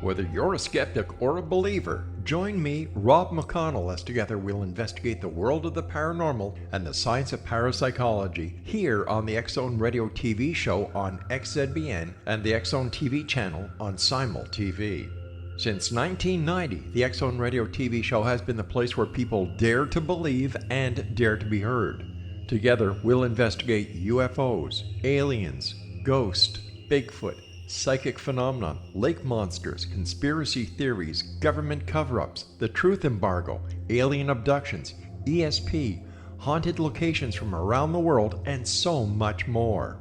Whether you're a skeptic or a believer, join me, Rob McConnell, as together we'll investigate the world of the paranormal and the science of parapsychology here on the X-Zone Radio TV show on XZBN and the X-Zone TV channel on Simul TV. Since 1990, the X-Zone Radio TV show has been the place where people dare to believe and dare to be heard. Together, we'll investigate UFOs, aliens, ghosts, Bigfoot, psychic phenomenon, lake monsters, conspiracy theories, government cover-ups, the truth embargo, alien abductions, ESP, haunted locations from around the world, and so much more.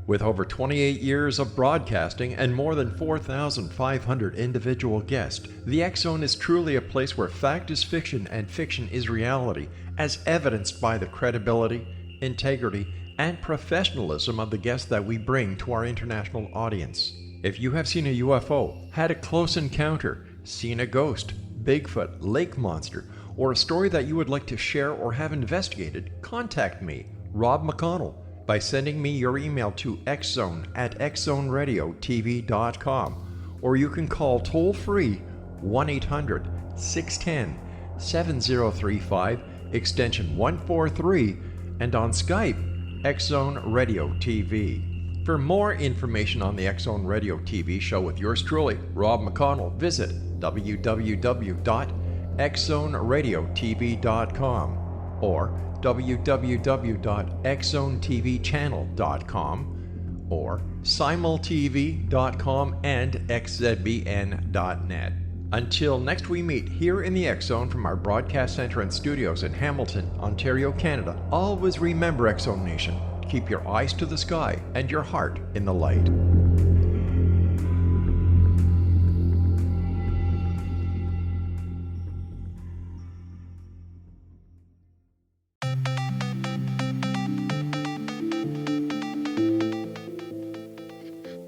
With over 28 years of broadcasting and more than 4,500 individual guests, the X-Zone is truly a place where fact is fiction and fiction is reality, as evidenced by the credibility, integrity, and professionalism of the guests that we bring to our international audience. If you have seen a UFO, had a close encounter, seen a ghost, Bigfoot, lake monster, or a story that you would like to share or have investigated, contact me, Rob McConnell, by sending me your email to xzone@xzoneradiotv.com, or you can call toll-free 1-800-610-7035, extension 143, and on Skype, X-Zone Radio TV. For more information on the X-Zone Radio TV show with yours truly, Rob McConnell, visit www.xzoneradiotv.com or www.xzonetvchannel.com or simultv.com and xzbn.net. Until next we meet here in the X-Zone from our broadcast center and studios in Hamilton, Ontario, Canada, always remember, X-Zone Nation, keep your eyes to the sky and your heart in the light.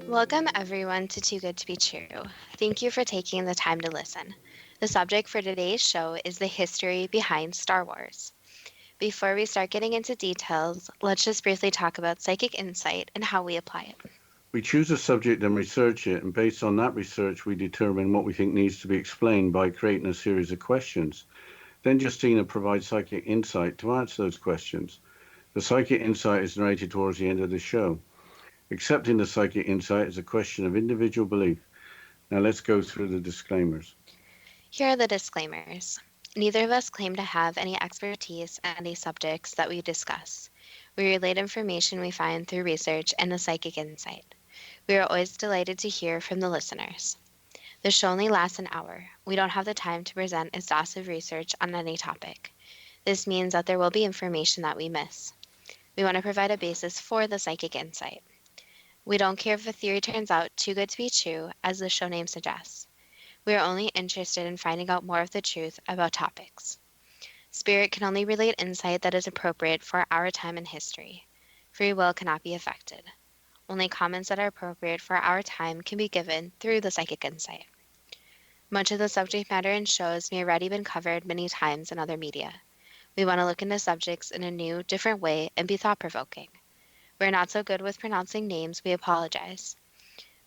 Welcome everyone to Too Good to Be True. Thank you for taking the time to listen. The subject for today's show is the history behind Star Wars. Before we start getting into details, let's just briefly talk about psychic insight and how we apply it. We choose a subject and research it, and based on that research, we determine what we think needs to be explained by creating a series of questions. Then Justina provides psychic insight to answer those questions. The psychic insight is narrated towards the end of the show. Accepting the psychic insight is a question of individual belief. Now let's go through the disclaimers. Here are the disclaimers. Neither of us claim to have any expertise in any subjects that we discuss. We relate information we find through research and the psychic insight. We are always delighted to hear from the listeners. The show only lasts an hour. We don't have the time to present exhaustive research on any topic. This means that there will be information that we miss. We want to provide a basis for the psychic insight. We don't care if a theory turns out too good to be true, as the show name suggests. We are only interested in finding out more of the truth about topics. Spirit can only relate insight that is appropriate for our time in history. Free will cannot be affected. Only comments that are appropriate for our time can be given through the psychic insight. Much of the subject matter in shows may have already been covered many times in other media. We want to look into subjects in a new, different way and be thought-provoking. We're not so good with pronouncing names, we apologize.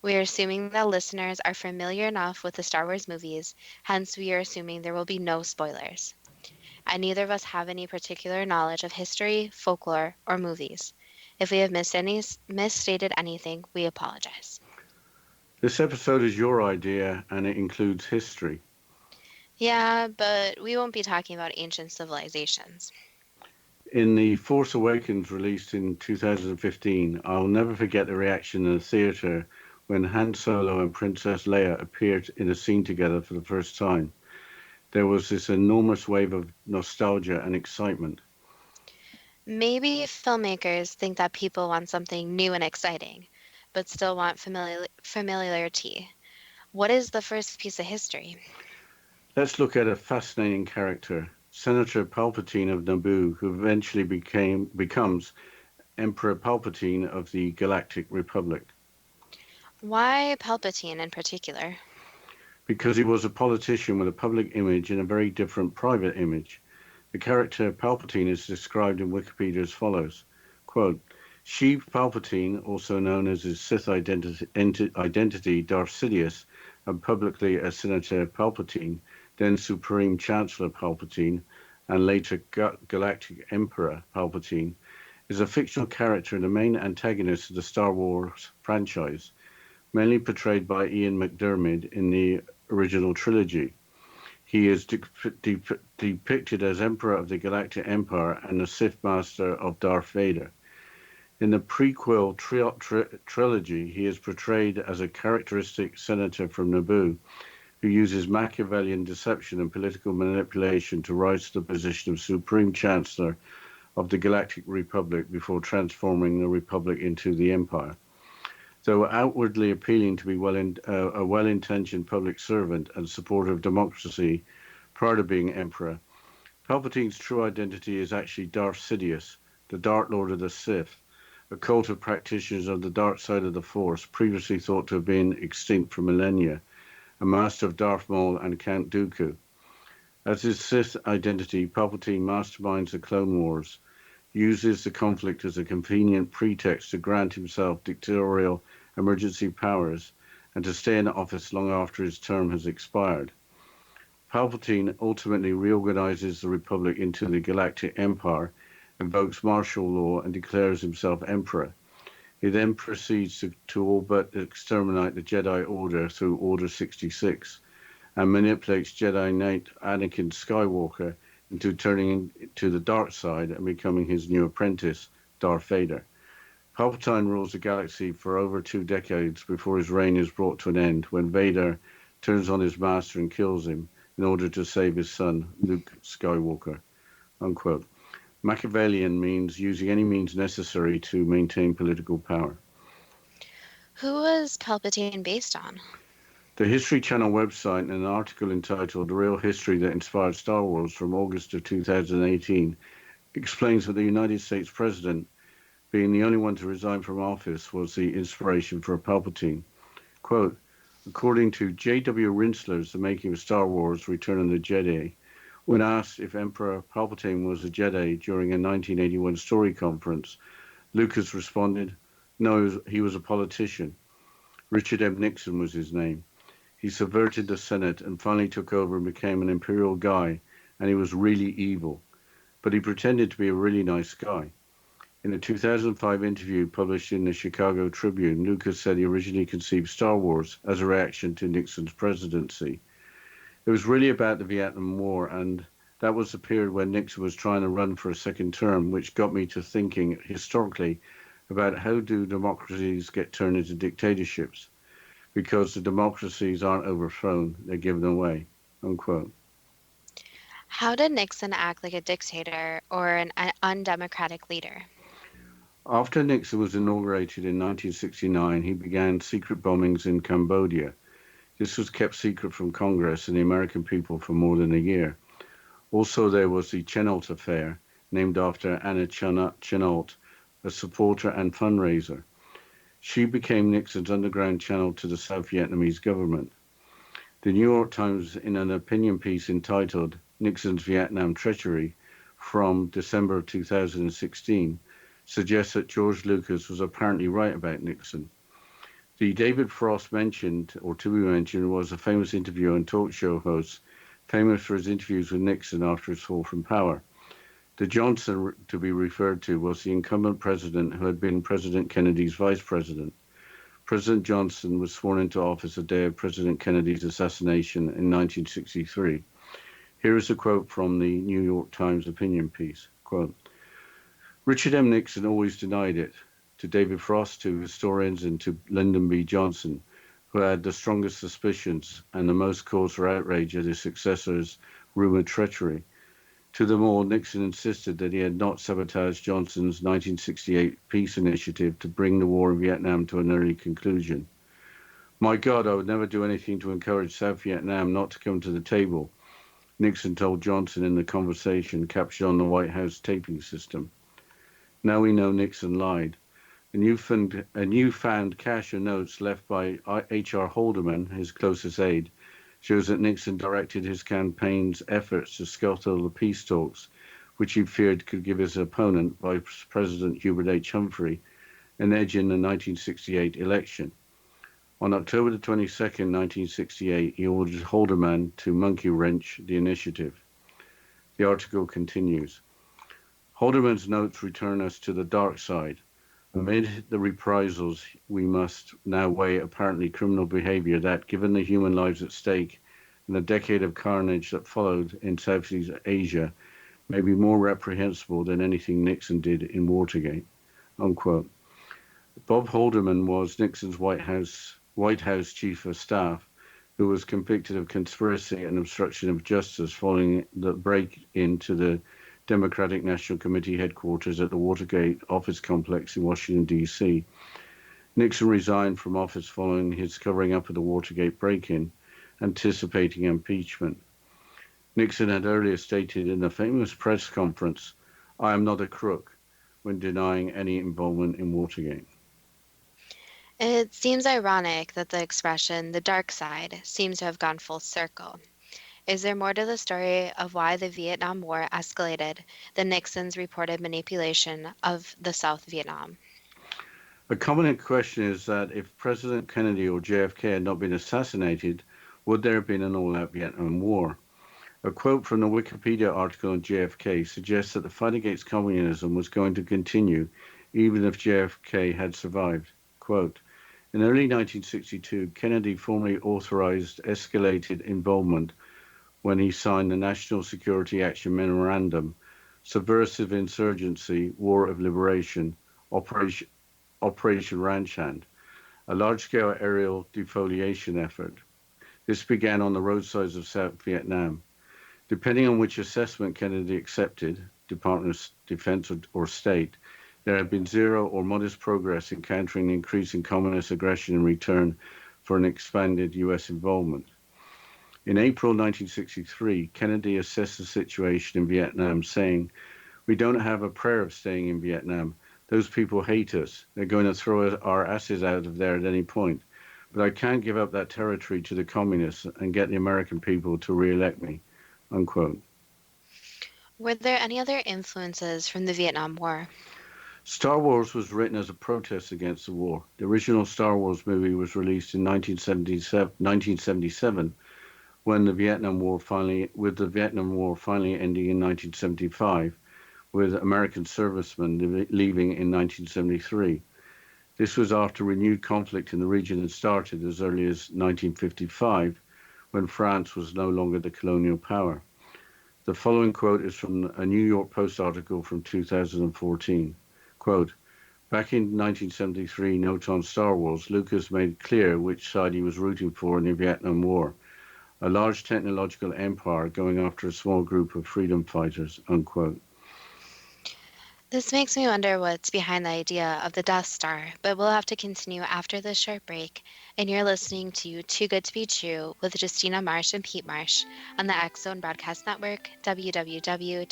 We are assuming that listeners are familiar enough with the Star Wars movies, hence we are assuming there will be no spoilers. And neither of us have any particular knowledge of history, folklore, or movies. If we have misstated anything, we apologize. This episode is your idea, and it includes history. Yeah, but we won't be talking about ancient civilizations. In The Force Awakens, released in 2015, I'll never forget the reaction in the theater when Han Solo and Princess Leia appeared in a scene together for the first time. There was this enormous wave of nostalgia and excitement. Maybe filmmakers think that people want something new and exciting, but still want familiarity. What is the first piece of history? Let's look at a fascinating character, Senator Palpatine of Naboo, who eventually becomes Emperor Palpatine of the Galactic Republic. Why Palpatine in particular? Because he was a politician with a public image and a very different private image. The character Palpatine is described in Wikipedia as follows, quote, Sheev Palpatine, also known as his Sith identity Darth Sidious, and publicly as Senator Palpatine, then Supreme Chancellor Palpatine, and later Galactic Emperor Palpatine, is a fictional character and the main antagonist of the Star Wars franchise, mainly portrayed by Ian McDiarmid in the original trilogy. He is depicted as Emperor of the Galactic Empire and the Sith Master of Darth Vader. In the prequel trilogy, he is portrayed as a characteristic senator from Naboo who uses Machiavellian deception and political manipulation to rise to the position of Supreme Chancellor of the Galactic Republic before transforming the Republic into the Empire. Though outwardly appealing to be a well-intentioned public servant and supporter of democracy prior to being Emperor, Palpatine's true identity is actually Darth Sidious, the Dark Lord of the Sith, a cult of practitioners of the dark side of the Force, previously thought to have been extinct for millennia, a master of Darth Maul and Count Dooku. As his Sith identity, Palpatine masterminds the Clone Wars, uses the conflict as a convenient pretext to grant himself dictatorial emergency powers and to stay in office long after his term has expired. Palpatine ultimately reorganizes the Republic into the Galactic Empire, invokes martial law, and declares himself Emperor. He then proceeds to all but exterminate the Jedi Order through Order 66 and manipulates Jedi Knight Anakin Skywalker into turning to the dark side and becoming his new apprentice, Darth Vader. Palpatine rules the galaxy for over 2 decades before his reign is brought to an end when Vader turns on his master and kills him in order to save his son, Luke Skywalker. Unquote. Machiavellian means using any means necessary to maintain political power. Who was Palpatine based on? The History Channel website, in an article entitled The Real History That Inspired Star Wars from August of 2018, explains that the United States President, being the only one to resign from office, was the inspiration for Palpatine. Quote, according to J.W. Rinslers, The Making of Star Wars, Return of the Jedi, when asked if Emperor Palpatine was a Jedi during a 1981 story conference, Lucas responded, no, he was a politician. Richard M. Nixon was his name. He subverted the Senate and finally took over and became an imperial guy, and he was really evil. But he pretended to be a really nice guy. In a 2005 interview published in the Chicago Tribune, Lucas said he originally conceived Star Wars as a reaction to Nixon's presidency. It was really about the Vietnam War, and that was the period when Nixon was trying to run for a second term, which got me to thinking historically about how do democracies get turned into dictatorships, because the democracies aren't overthrown, they're given away, unquote. How did Nixon act like a dictator or an undemocratic leader? After Nixon was inaugurated in 1969, he began secret bombings in Cambodia. This was kept secret from Congress and the American people for more than a year. Also, there was the Chennault affair, named after Anna Chennault, a supporter and fundraiser. She became Nixon's underground channel to the South Vietnamese government. The New York Times, in an opinion piece entitled Nixon's Vietnam Treachery from December of 2016, suggests that George Lucas was apparently right about Nixon. The David Frost mentioned, or to be mentioned, was a famous interviewer and talk show host, famous for his interviews with Nixon after his fall from power. The Johnson to be referred to was the incumbent president who had been President Kennedy's vice president. President Johnson was sworn into office the day of President Kennedy's assassination in 1963. Here is a quote from the New York Times opinion piece. Quote, Richard M. Nixon always denied it. To David Frost, to historians, and to Lyndon B. Johnson, who had the strongest suspicions and the most cause for outrage at his successor's rumored treachery. To them all, Nixon insisted that he had not sabotaged Johnson's 1968 peace initiative to bring the war in Vietnam to an early conclusion. My God, I would never do anything to encourage South Vietnam not to come to the table, Nixon told Johnson in the conversation captured on the White House taping system. Now we know Nixon lied. A newfound cache of notes left by H.R. Haldeman, his closest aide, shows that Nixon directed his campaign's efforts to scuttle the peace talks, which he feared could give his opponent, Vice President Hubert H. Humphrey, an edge in the 1968 election. On October the 22nd, 1968, he ordered Haldeman to monkey wrench the initiative. The article continues. Haldeman's notes return us to the dark side. Amid the reprisals, we must now weigh apparently criminal behavior that, given the human lives at stake and the decade of carnage that followed in Southeast Asia, may be more reprehensible than anything Nixon did in Watergate. Unquote. Bob Haldeman was Nixon's White House chief of staff, who was convicted of conspiracy and obstruction of justice following the break-in to the Democratic National Committee headquarters at the Watergate office complex in Washington, D.C. Nixon resigned from office following his covering up of the Watergate break-in, anticipating impeachment. Nixon had earlier stated in a famous press conference, "I am not a crook," when denying any involvement in Watergate. It seems ironic that the expression, the dark side, seems to have gone full circle. Is there more to the story of why the Vietnam War escalated than Nixon's reported manipulation of the South Vietnam? A common question is that if President Kennedy or JFK had not been assassinated, would there have been an all-out Vietnam War? A quote from the Wikipedia article on JFK suggests that the fight against communism was going to continue even if JFK had survived. Quote, in early 1962, Kennedy formally authorized escalated involvement when he signed the National Security Action Memorandum, Subversive Insurgency, War of Liberation, Operation Ranch Hand, a large-scale aerial defoliation effort. This began on the roadsides of South Vietnam. Depending on which assessment Kennedy accepted, Department of Defense or State, there had been zero or modest progress in countering the increasing communist aggression in return for an expanded U.S. involvement. In April 1963, Kennedy assessed the situation in Vietnam, saying, "We don't have a prayer of staying in Vietnam. Those people hate us. They're going to throw our asses out of there at any point. But I can't give up that territory to the communists and get the American people to re-elect me." Unquote. Were there any other influences from the Vietnam War? Star Wars was written as a protest against the war. The original Star Wars movie was released in 1977 when the Vietnam War finally ending in 1975, with American servicemen leaving in 1973. This was after renewed conflict in the region had started as early as 1955, when France was no longer the colonial power. The following quote is from a New York Post article from 2014. Quote, back in 1973, note on Star Wars, Lucas made clear which side he was rooting for in the Vietnam War. A large technological empire going after a small group of freedom fighters, unquote. This makes me wonder what's behind the idea of the Death Star, but we'll have to continue after this short break. And you're listening to Too Good to Be True with Justina Marsh and Pete Marsh on the X Zone Broadcast Network, www.xzbn.net.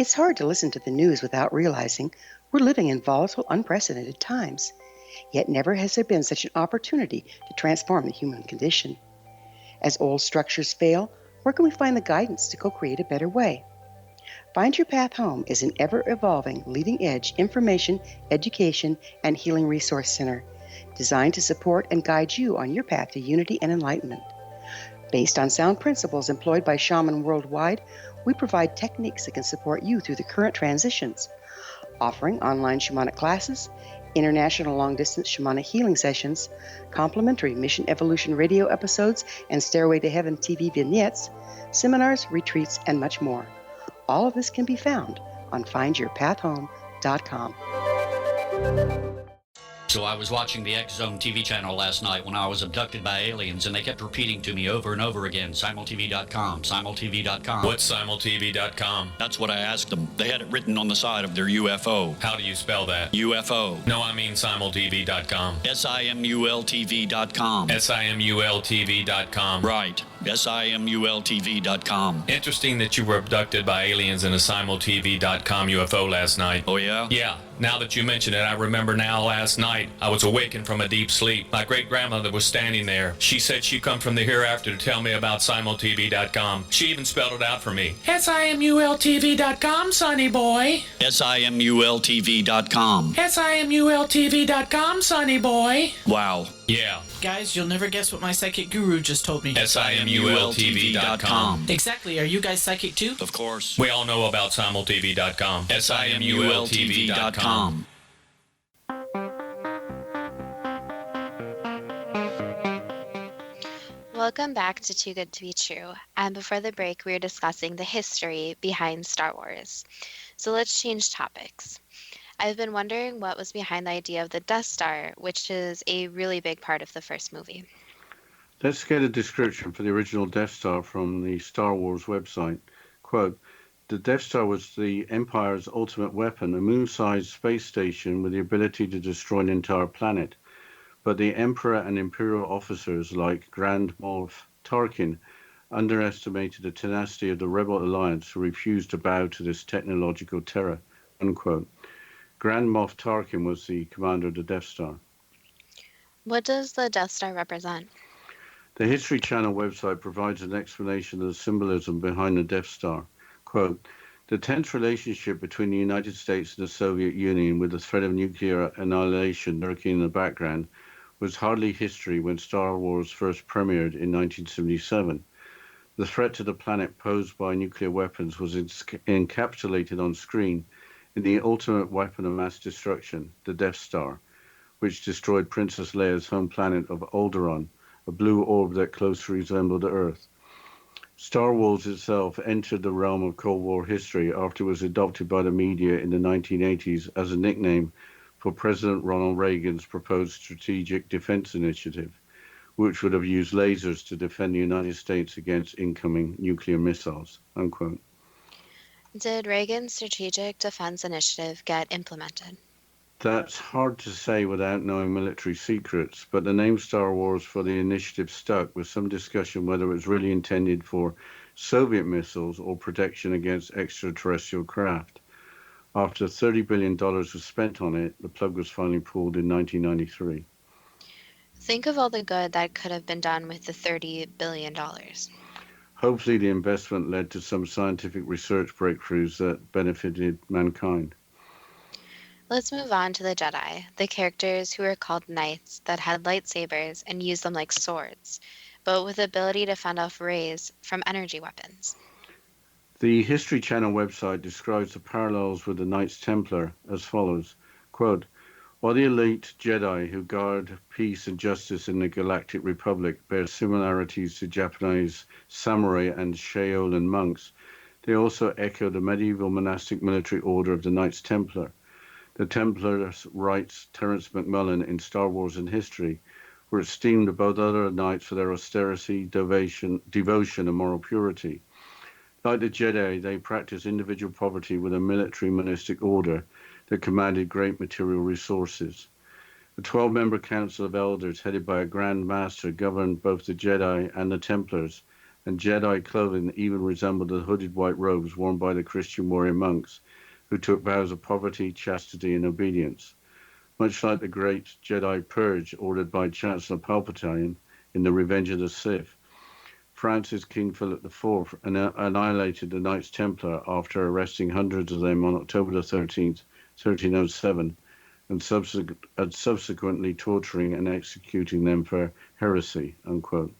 It's hard to listen to the news without realizing we're living in volatile, unprecedented times. Yet never has there been such an opportunity to transform the human condition. As old structures fail, where can we find the guidance to co-create a better way? Find Your Path Home is an ever-evolving, leading-edge information, education, and healing resource center designed to support and guide you on your path to unity and enlightenment. Based on sound principles employed by shaman worldwide, we provide techniques that can support you through the current transitions, offering online shamanic classes, international long-distance shamanic healing sessions, complimentary Mission Evolution radio episodes and Stairway to Heaven TV vignettes, seminars, retreats, and much more. All of this can be found on findyourpathhome.com. So I was watching the X Zone TV channel last night when I was abducted by aliens, and they kept repeating to me over and over again, simultv.com, simultv.com. What's simultv.com? That's what I asked them. They had it written on the side of their UFO. How do you spell that? UFO. No, I mean simultv.com. simultv.com. simultv.com. Right. simultv.com. Interesting that you were abducted by aliens in a simultv.com UFO last night. Oh, yeah? Yeah. Now that you mention it, I remember now last night I was awakened from a deep sleep. My great-grandmother was standing there. She said she'd come from the hereafter to tell me about simultv.com. She even spelled it out for me. simultv.com, sonny boy. simultv.com. simultv.com, sonny boy. Wow. Yeah. Guys, you'll never guess what my psychic guru just told me. simultv.com. Exactly. Are you guys psychic too? Of course. We all know about simultv.com. simultv.com. Welcome back to Too Good to Be True. And before the break, we were discussing the history behind Star Wars. So let's change topics. I've been wondering what was behind the idea of the Death Star, which is a really big part of the first movie. Let's get a description for the original Death Star from the Star Wars website. Quote, the Death Star was the Empire's ultimate weapon, a moon-sized space station with the ability to destroy an entire planet. But the Emperor and Imperial officers like Grand Moff Tarkin underestimated the tenacity of the Rebel Alliance, who refused to bow to this technological terror. Unquote. Grand Moff Tarkin was the commander of the Death Star. What does the Death Star represent? The History Channel website provides an explanation of the symbolism behind the Death Star. Quote, the tense relationship between the United States and the Soviet Union, with the threat of nuclear annihilation lurking in the background, was hardly history when Star Wars first premiered in 1977. The threat to the planet posed by nuclear weapons was encapsulated on screen in the ultimate weapon of mass destruction, the Death Star, which destroyed Princess Leia's home planet of Alderaan, a blue orb that closely resembled Earth. Star Wars itself entered the realm of Cold War history after it was adopted by the media in the 1980s as a nickname for President Ronald Reagan's proposed Strategic Defense Initiative, which would have used lasers to defend the United States against incoming nuclear missiles. Unquote. Did Reagan's Strategic Defense Initiative get implemented? That's hard to say without knowing military secrets, but the name Star Wars for the initiative stuck, with some discussion whether it was really intended for Soviet missiles or protection against extraterrestrial craft. After $30 billion was spent on it, the plug was finally pulled in 1993. Think of all the good that could have been done with the $30 billion. Hopefully the investment led to some scientific research breakthroughs that benefited mankind. Let's move on to the Jedi, the characters who were called knights that had lightsabers and used them like swords, but with the ability to fend off rays from energy weapons. The History Channel website describes the parallels with the Knights Templar as follows, quote, while the elite Jedi who guard peace and justice in the Galactic Republic bear similarities to Japanese samurai and Shaolin monks, they also echo the medieval monastic military order of the Knights Templar. The Templars, writes Terence McMullen in Star Wars and History, were esteemed above other knights for their austerity, devotion, and moral purity. Like the Jedi, they practiced individual poverty with a military monastic order that commanded great material resources. A 12-member council of elders headed by a Grand Master governed both the Jedi and the Templars, and Jedi clothing even resembled the hooded white robes worn by the Christian warrior monks, who took vows of poverty, chastity, and obedience. Much like the great Jedi purge ordered by Chancellor Palpatine in The Revenge of the Sith, France's King Philip IV annihilated the Knights Templar after arresting hundreds of them on October the 13th, 1307, and subsequently torturing and executing them for heresy, unquote.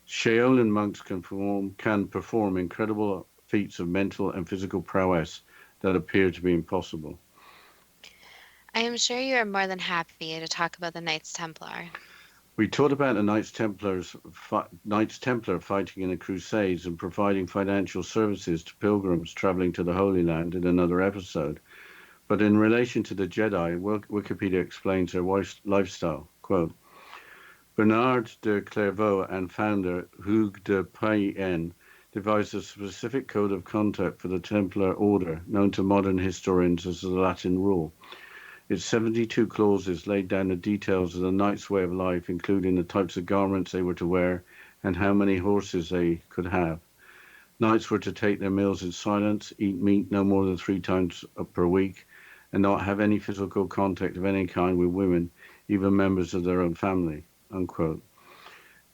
Shaolin monks can perform incredible feats of mental and physical prowess that appear to be impossible. I am sure you are more than happy to talk about the Knights Templar. We taught about the Knights Templar fighting in the Crusades and providing financial services to pilgrims traveling to the Holy Land in another episode. But in relation to the Jedi, Wikipedia explains their lifestyle. Quote, Bernard de Clairvaux and founder Hugues de Payenne devised a specific code of conduct for the Templar Order, known to modern historians as the Latin Rule. Its 72 clauses laid down the details of the knight's way of life, including the types of garments they were to wear and how many horses they could have. Knights were to take their meals in silence, eat meat no more than 3 times per week, and not have any physical contact of any kind with women, even members of their own family. Unquote.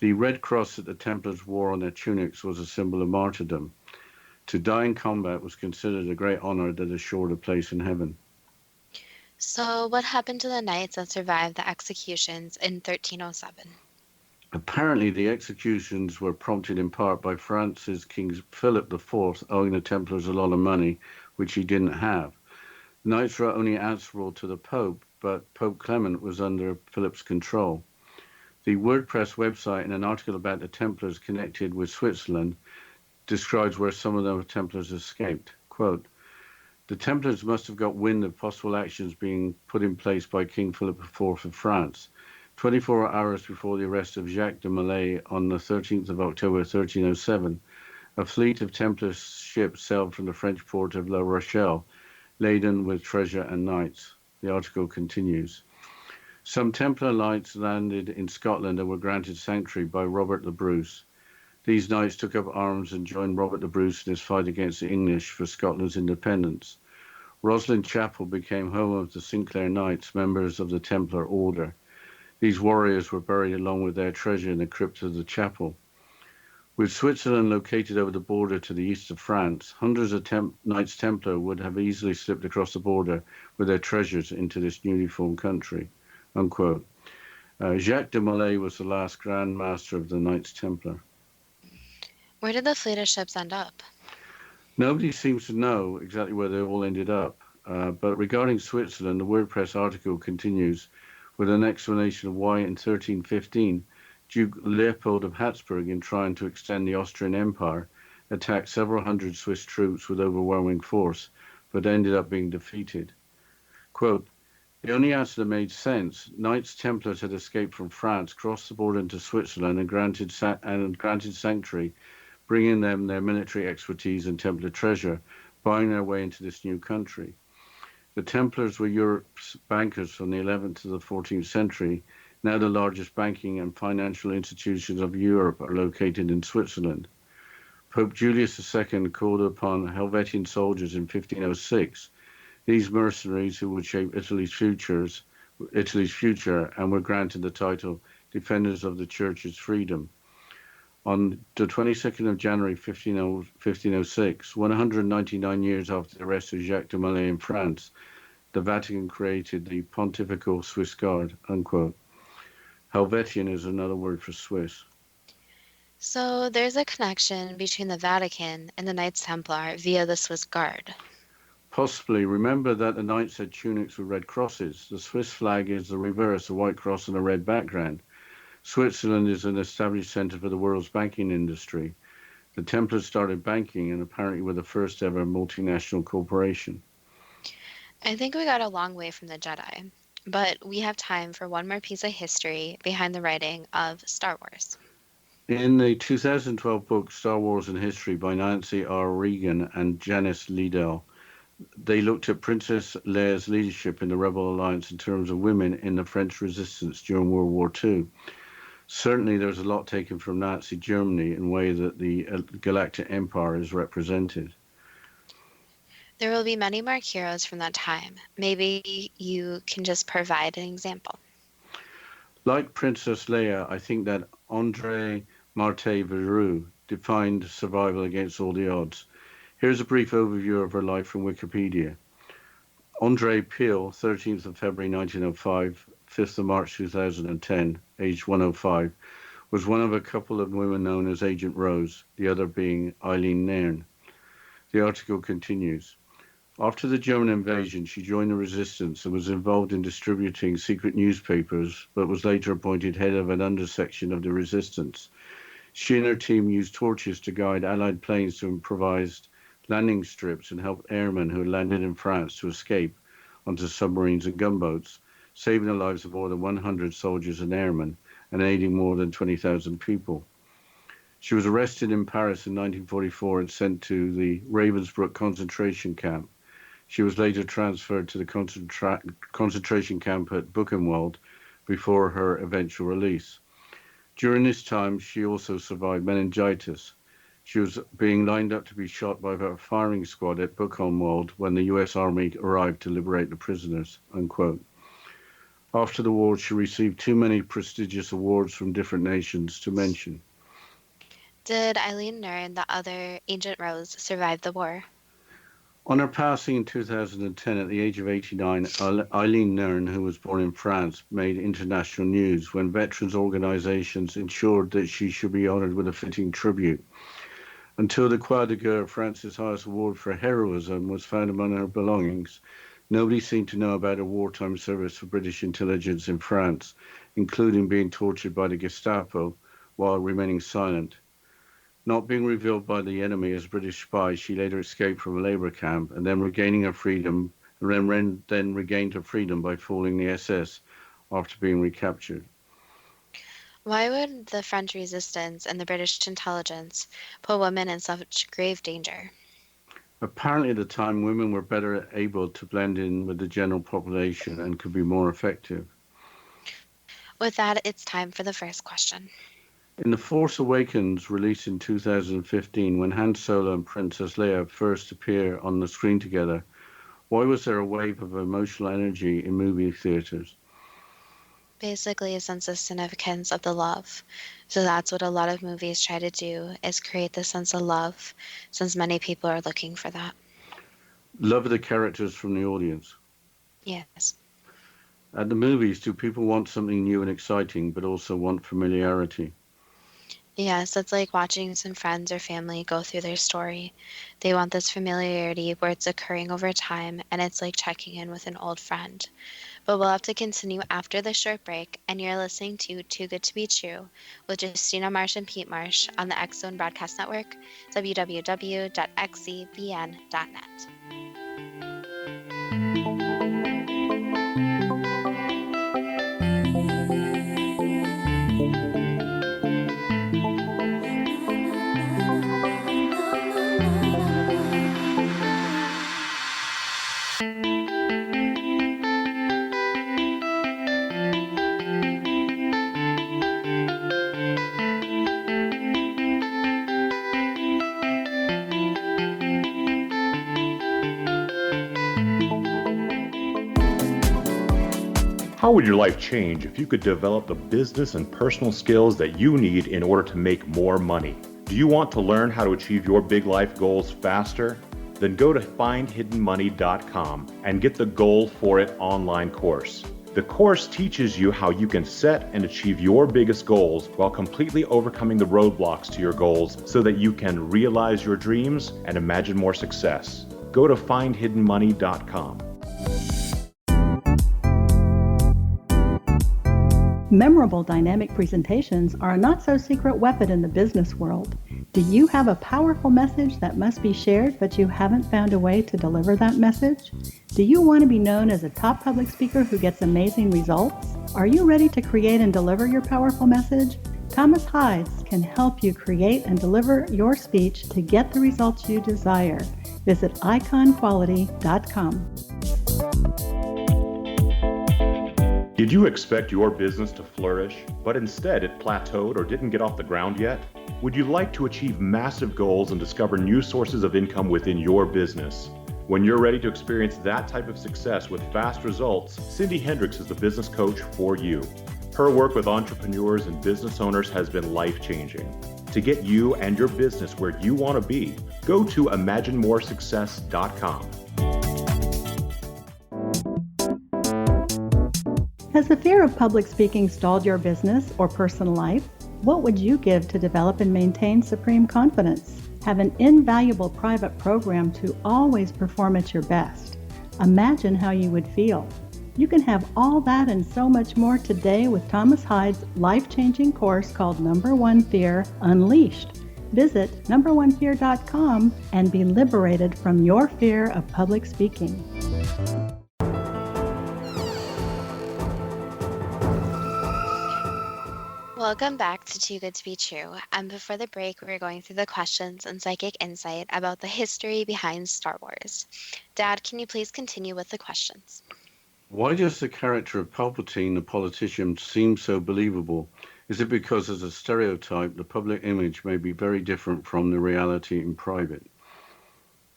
The red cross that the Templars wore on their tunics was a symbol of martyrdom. To die in combat was considered a great honor that assured a place in heaven. So, what happened to the knights that survived the executions in 1307? Apparently, the executions were prompted in part by France's King Philip IV owing the Templars a lot of money, which he didn't have. The knights were only answerable to the Pope, but Pope Clement was under Philip's control. The WordPress website, in an article about the Templars connected with Switzerland, describes where some of the Templars escaped. Quote, the Templars must have got wind of possible actions being put in place by King Philip IV of France. 24 hours before the arrest of Jacques de Molay on the 13th of October 1307, a fleet of Templar ships sailed from the French port of La Rochelle, laden with treasure and knights. The article continues. Some Templar knights landed in Scotland and were granted sanctuary by Robert the Bruce. These knights took up arms and joined Robert the Bruce in his fight against the English for Scotland's independence. Roslin Chapel became home of the Sinclair Knights, members of the Templar Order. These warriors were buried along with their treasure in the crypt of the chapel. With Switzerland located over the border to the east of France, hundreds of Knights Templar would have easily slipped across the border with their treasures into this newly formed country. Unquote. Jacques de Molay was the last Grand Master of the Knights Templar. Where did the fleet of ships end up? Nobody seems to know exactly where they all ended up. But regarding Switzerland, the WordPress article continues with an explanation of why in 1315, Duke Leopold of Habsburg, in trying to extend the Austrian Empire, attacked several hundred Swiss troops with overwhelming force, but ended up being defeated. Quote, the only answer that made sense, Knights Templars had escaped from France, crossed the border into Switzerland and granted sanctuary, bringing them their military expertise and Templar treasure, buying their way into this new country. The Templars were Europe's bankers from the 11th to the 14th century. Now the largest banking and financial institutions of Europe are located in Switzerland. Pope Julius II called upon Helvetian soldiers in 1506. These mercenaries who would shape Italy's future and were granted the title Defenders of the Church's Freedom. On the 22nd of January 1506, 199 years after the arrest of Jacques de Molay in France, the Vatican created the Pontifical Swiss Guard, unquote. Helvetian is another word for Swiss. So there's a connection between the Vatican and the Knights Templar via the Swiss Guard. Possibly. Remember that the knights had tunics with red crosses. The Swiss flag is the reverse, a white cross on a red background. Switzerland is an established center for the world's banking industry. The Templars started banking and apparently were the first ever multinational corporation. I think we got a long way from the Jedi, but we have time for one more piece of history behind the writing of Star Wars. In the 2012 book Star Wars and History by Nancy R. Regan and Janice Liddell, they looked at Princess Leia's leadership in the Rebel Alliance in terms of women in the French resistance during World War II. Certainly there's a lot taken from Nazi Germany in the way that the Galactic Empire is represented. There will be many more heroes from that time. Maybe you can just provide an example. Like Princess Leia, I think that André Martin Verrou defined survival against all the odds. Here's a brief overview of her life from Wikipedia. André Peel, 13th of February 1905, 5th of March 2010, aged 105, was one of a couple of women known as Agent Rose, the other being Eileen Nairn. The article continues. After the German invasion, she joined the resistance and was involved in distributing secret newspapers, but was later appointed head of an undersection of the resistance. She and her team used torches to guide Allied planes to improvised landing strips and help airmen who had landed in France to escape onto submarines and gunboats, saving the lives of more than 100 soldiers and airmen and aiding more than 20,000 people. She was arrested in Paris in 1944 and sent to the Ravensbrück concentration camp. She was later transferred to the concentration camp at Buchenwald before her eventual release. During this time, she also survived meningitis. She was being lined up to be shot by a firing squad at Buchenwald when the US Army arrived to liberate the prisoners, unquote. After the war, she received too many prestigious awards from different nations to mention. Did Eileen Nern, the other Agent Rose, survive the war? On her passing in 2010 at the age of 89, Eileen Nern, who was born in France, made international news when veterans organizations ensured that she should be honored with a fitting tribute. Until the Croix de Guerre, France's highest award for heroism, was found among her belongings, nobody seemed to know about her wartime service for British intelligence in France, including being tortured by the Gestapo while remaining silent. Not being revealed by the enemy as British spy, she later escaped from a labor camp and then regained her freedom by fooling the SS after being recaptured. Why would the French resistance and the British intelligence put women in such grave danger? Apparently at the time, women were better able to blend in with the general population and could be more effective. With that, it's time for the first question. In The Force Awakens, released in 2015, when Han Solo and Princess Leia first appear on the screen together, why was there a wave of emotional energy in movie theaters? Basically, a sense of significance of the love. So that's what a lot of movies try to do, is create this sense of love, since many people are looking for that. Love the characters from the audience. Yes. At the movies, do people want something new and exciting, but also want familiarity? Yes, it's like watching some friends or family go through their story. They want this familiarity where it's occurring over time, and it's like checking in with an old friend. But we'll have to continue after this short break, and you're listening to Too Good to Be True with Justina Marsh and Pete Marsh on the X Zone Broadcast Network, www.xzbn.net. How would your life change if you could develop the business and personal skills that you need in order to make more money? Do you want to learn how to achieve your big life goals faster? Then go to findhiddenmoney.com and get the Goal for It online course. The course teaches you how you can set and achieve your biggest goals while completely overcoming the roadblocks to your goals so that you can realize your dreams and imagine more success. Go to findhiddenmoney.com. Memorable dynamic presentations are a not-so-secret weapon in the business world. Do you have a powerful message that must be shared, but you haven't found a way to deliver that message? Do you want to be known as a top public speaker who gets amazing results? Are you ready to create and deliver your powerful message? Thomas Hides can help you create and deliver your speech to get the results you desire. Visit iconquality.com. Did you expect your business to flourish, but instead it plateaued or didn't get off the ground yet? Would you like to achieve massive goals and discover new sources of income within your business? When you're ready to experience that type of success with fast results, Cindy Hendricks is the business coach for you. Her work with entrepreneurs and business owners has been life-changing. To get you and your business where you want to be, go to imaginemoresuccess.com. Has the fear of public speaking stalled your business or personal life? What would you give to develop and maintain supreme confidence? Have an invaluable private program to always perform at your best. Imagine how you would feel. You can have all that and so much more today with Thomas Hyde's life-changing course called Number One Fear Unleashed. Visit numberonefear.com and be liberated from your fear of public speaking. Welcome back to Too Good to Be True. And before the break, we were going through the questions and psychic insight about the history behind Star Wars. Dad, can you please continue with the questions? Why does the character of Palpatine, the politician, seem so believable? Is it because, as a stereotype, the public image may be very different from the reality in private?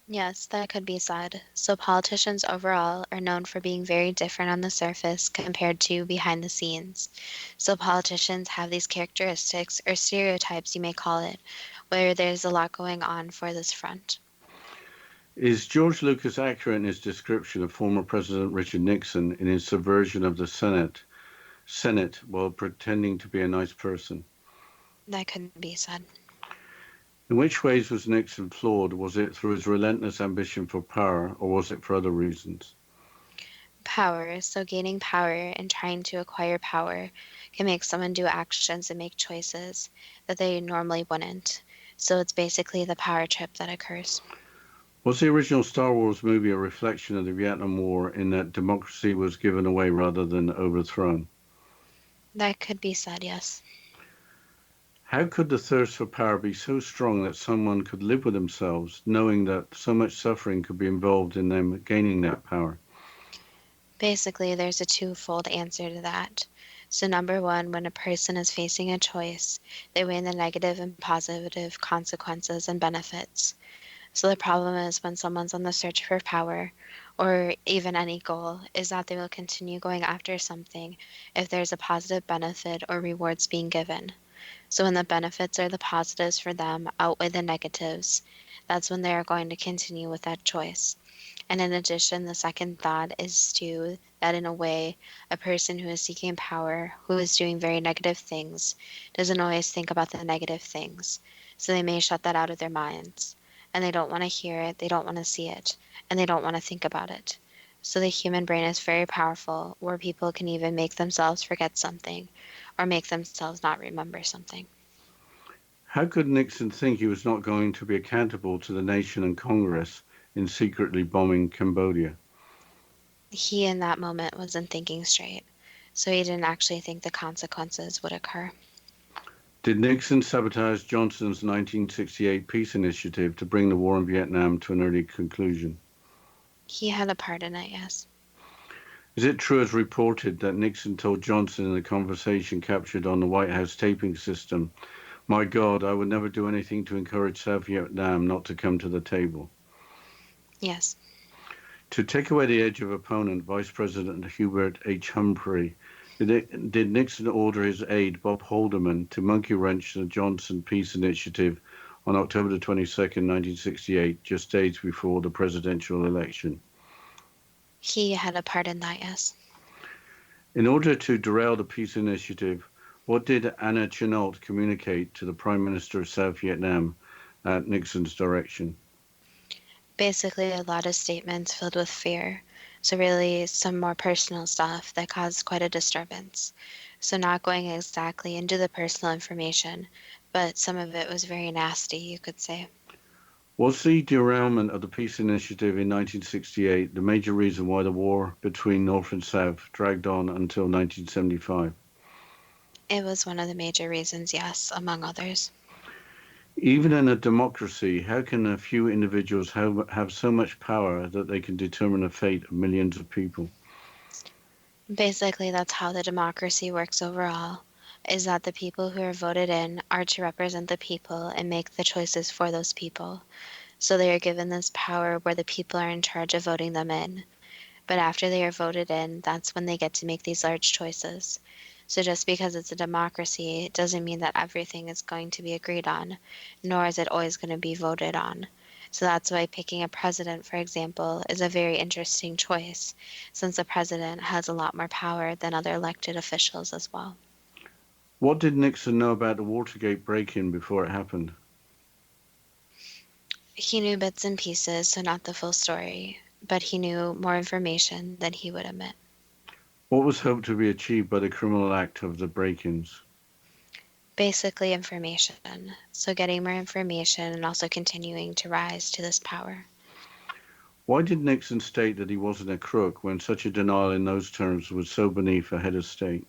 Yes, that could be said. So politicians overall are known for being very different on the surface compared to behind the scenes. So politicians have these characteristics, or stereotypes you may call it, where there's a lot going on for this front. Is George Lucas accurate in his description of former President Richard Nixon in his subversion of the Senate while pretending to be a nice person? That could be said. In which ways was Nixon flawed? Was it through his relentless ambition for power, or was it for other reasons? Power, so gaining power and trying to acquire power can make someone do actions and make choices that they normally wouldn't. So it's basically the power trip that occurs. Was the original Star Wars movie a reflection of the Vietnam War in that democracy was given away rather than overthrown? That could be said, yes. How could the thirst for power be so strong that someone could live with themselves, knowing that so much suffering could be involved in them gaining that power? Basically, there's a twofold answer to that. So number one, when a person is facing a choice, they weigh the negative and positive consequences and benefits. So the problem is when someone's on the search for power, or even any goal, is that they will continue going after something if there's a positive benefit or rewards being given. So when the benefits or the positives for them outweigh the negatives, that's when they are going to continue with that choice. And in addition, the second thought is that in a way, a person who is seeking power, who is doing very negative things, doesn't always think about the negative things. So they may shut that out of their minds. And they don't want to hear it, they don't want to see it, and they don't want to think about it. So the human brain is very powerful, where people can even make themselves forget something, or make themselves not remember something. How could Nixon think he was not going to be accountable to the nation and Congress in secretly bombing Cambodia? He in that moment wasn't thinking straight, so he didn't actually think the consequences would occur. Did Nixon sabotage Johnson's 1968 peace initiative to bring the war in Vietnam to an early conclusion? He had a part in it, yes. Is it true, as reported, that Nixon told Johnson in a conversation captured on the White House taping system, "My God, I would never do anything to encourage South Vietnam not to come to the table"? Yes. To take away the edge of opponent, Vice President Hubert H. Humphrey, did Nixon order his aide, Bob Haldeman, to monkey wrench the Johnson peace initiative on October the 22nd, 1968, just days before the presidential election? He had a part in that, yes. In order to derail the peace initiative, what did Anna Chennault communicate to the Prime Minister of South Vietnam at Nixon's direction? Basically, a lot of statements filled with fear. So really some more personal stuff that caused quite a disturbance. So not going exactly into the personal information, but some of it was very nasty, you could say. Was the derailment of the peace initiative in 1968 the major reason why the war between North and South dragged on until 1975? It was one of the major reasons, yes, among others. Even in a democracy, how can a few individuals have so much power that they can determine the fate of millions of people? Basically, that's how the democracy works overall, is that the people who are voted in are to represent the people and make the choices for those people. So they are given this power where the people are in charge of voting them in. But after they are voted in, that's when they get to make these large choices. So just because it's a democracy, it doesn't mean that everything is going to be agreed on, nor is it always going to be voted on. So that's why picking a president, for example, is a very interesting choice, since the president has a lot more power than other elected officials as well. What did Nixon know about the Watergate break-in before it happened? He knew bits and pieces, so not the full story, but he knew more information than he would admit. What was hoped to be achieved by the criminal act of the break-ins? Basically, information. So getting more information and also continuing to rise to this power. Why did Nixon state that he wasn't a crook when such a denial in those terms was so beneath a head of state?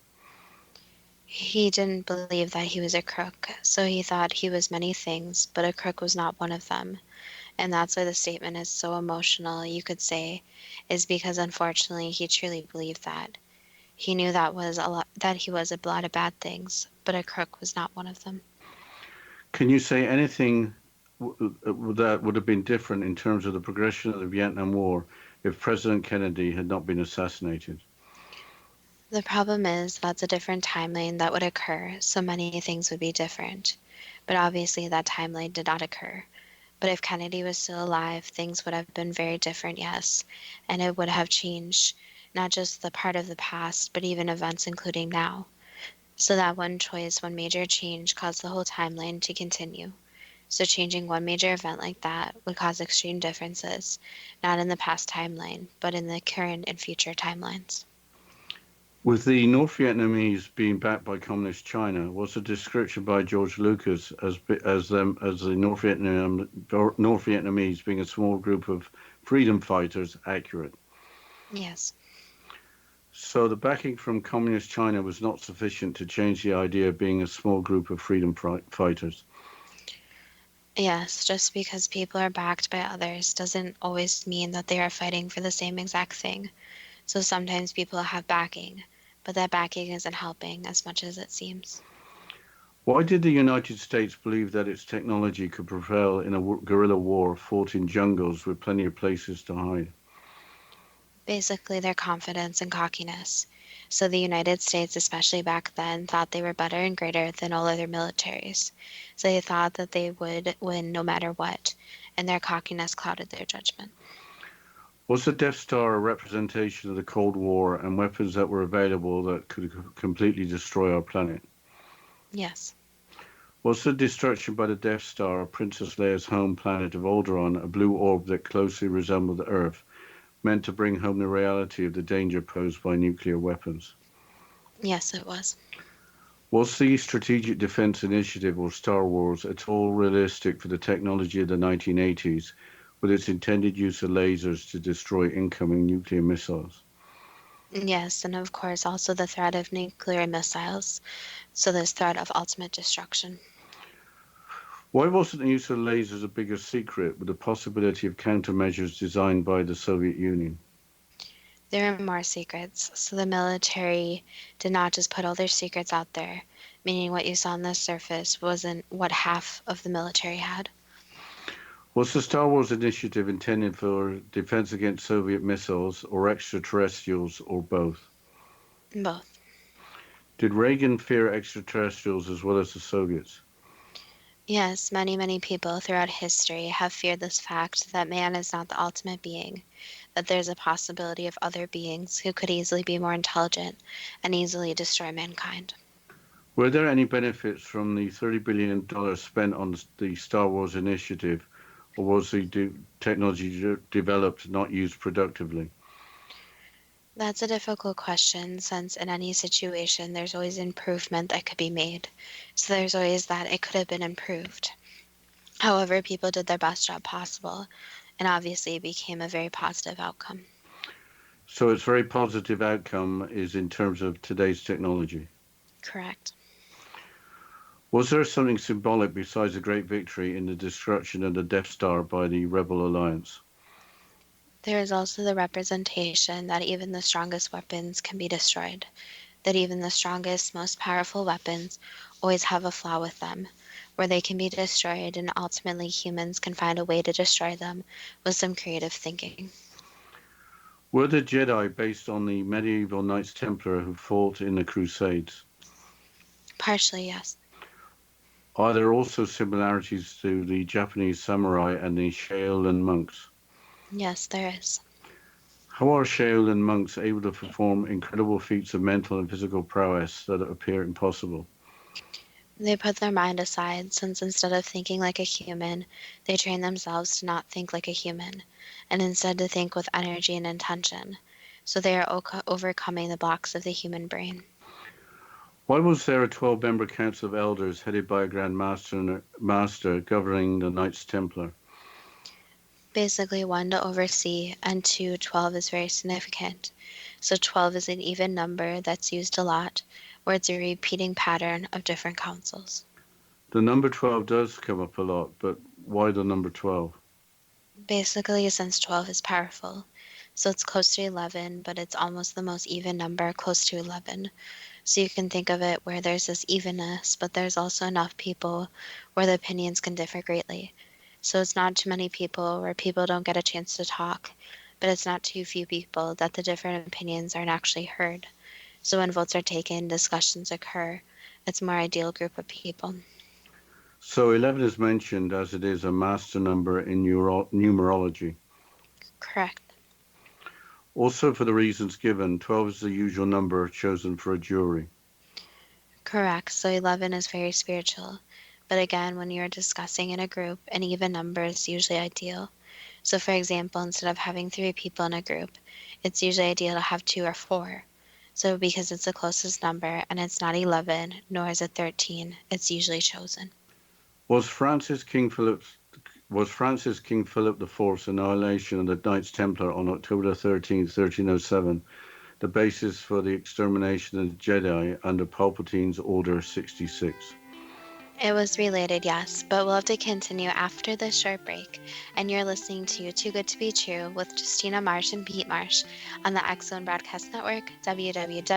He didn't believe that he was a crook, so he thought he was many things, but a crook was not one of them. And that's why the statement is so emotional, you could say, is because unfortunately he truly believed that. He knew that he was a lot of bad things, but a crook was not one of them. Can you say anything that would have been different in terms of the progression of the Vietnam War if President Kennedy had not been assassinated? The problem is that's a different timeline that would occur, so many things would be different. But obviously that timeline did not occur. But if Kennedy was still alive, things would have been very different, yes, and it would have changed not just the part of the past, but even events including now. So that one choice, one major change, caused the whole timeline to continue. So changing one major event like that would cause extreme differences, not in the past timeline, but in the current and future timelines. With the North Vietnamese being backed by Communist China, was the description by George Lucas as the North Vietnamese being a small group of freedom fighters accurate? Yes. So the backing from Communist China was not sufficient to change the idea of being a small group of freedom fighters. Yes, just because people are backed by others doesn't always mean that they are fighting for the same exact thing. So sometimes people have backing, but that backing isn't helping as much as it seems. Why did the United States believe that its technology could prevail in a guerrilla war fought in jungles with plenty of places to hide? Basically, their confidence and cockiness. So the United States, especially back then, thought they were better and greater than all other militaries. So they thought that they would win no matter what, and their cockiness clouded their judgment. Was the Death Star a representation of the Cold War and weapons that were available that could completely destroy our planet? Yes. Was the destruction by the Death Star of Princess Leia's home planet of Alderaan, a blue orb that closely resembled the Earth, meant to bring home the reality of the danger posed by nuclear weapons? Yes, it was. Was the Strategic Defense Initiative, or Star Wars, at all realistic for the technology of the 1980s, with its intended use of lasers to destroy incoming nuclear missiles? Yes, and of course also the threat of nuclear missiles. So this threat of ultimate destruction. Why wasn't the use of lasers a bigger secret, with the possibility of countermeasures designed by the Soviet Union? There are more secrets, so the military did not just put all their secrets out there, meaning what you saw on the surface wasn't what half of the military had. Was the Star Wars initiative intended for defense against Soviet missiles or extraterrestrials, or both? Both. Did Reagan fear extraterrestrials as well as the Soviets? Yes, many people throughout history have feared this fact that man is not the ultimate being, that there's a possibility of other beings who could easily be more intelligent and easily destroy mankind. Were there any benefits from the $30 billion spent on the Star Wars initiative, or was the technology developed not used productively? That's a difficult question, since in any situation there's always improvement that could be made. So there's always that it could have been improved. However, people did their best job possible, and obviously it became a very positive outcome. So its very positive outcome is in terms of today's technology. Correct. Was there something symbolic besides the great victory in the destruction of the Death Star by the Rebel Alliance? There is also the representation that even the strongest weapons can be destroyed, that even the strongest, most powerful weapons always have a flaw with them, where they can be destroyed and ultimately humans can find a way to destroy them with some creative thinking. Were the Jedi based on the medieval Knights Templar who fought in the Crusades? Partially, yes. Are there also similarities to the Japanese samurai and the Shaolin monks? Yes, there is. How are Shaolin monks able to perform incredible feats of mental and physical prowess that appear impossible? They put their mind aside, since instead of thinking like a human, they train themselves to not think like a human, and instead to think with energy and intention. So they are overcoming the blocks of the human brain. Why was there a 12-member council of elders headed by a Grand Master governing the Knights Templar? Basically, 1 to oversee, and 2, 12 is very significant. So 12 is an even number that's used a lot, where it's a repeating pattern of different councils. The number 12 does come up a lot, but why the number 12? Basically, since 12 is powerful, so it's close to 11, but it's almost the most even number, close to 11. So you can think of it where there's this evenness, but there's also enough people where the opinions can differ greatly. So it's not too many people where people don't get a chance to talk, but it's not too few people that the different opinions aren't actually heard. So when votes are taken, discussions occur. It's a more ideal group of people. So 11 is mentioned as it is a master number in numerology. Correct. Also, for the reasons given, 12 is the usual number chosen for a jury. Correct. So 11 is very spiritual. But again, when you're discussing in a group, an even number is usually ideal. So for example, instead of having 3 people in a group, it's usually ideal to have 2 or 4. So because it's the closest number and it's not 11, nor is it 13, it's usually chosen. Was Francis King Philip IV's annihilation of the Knights Templar on October 13th, 1307, the basis for the extermination of the Jedi under Palpatine's Order 66? It was related, yes, but we'll have to continue after this short break. And you're listening to Too Good to Be True with Justina Marsh and Pete Marsh on the X Zone Broadcast Network, www.xzbn.net.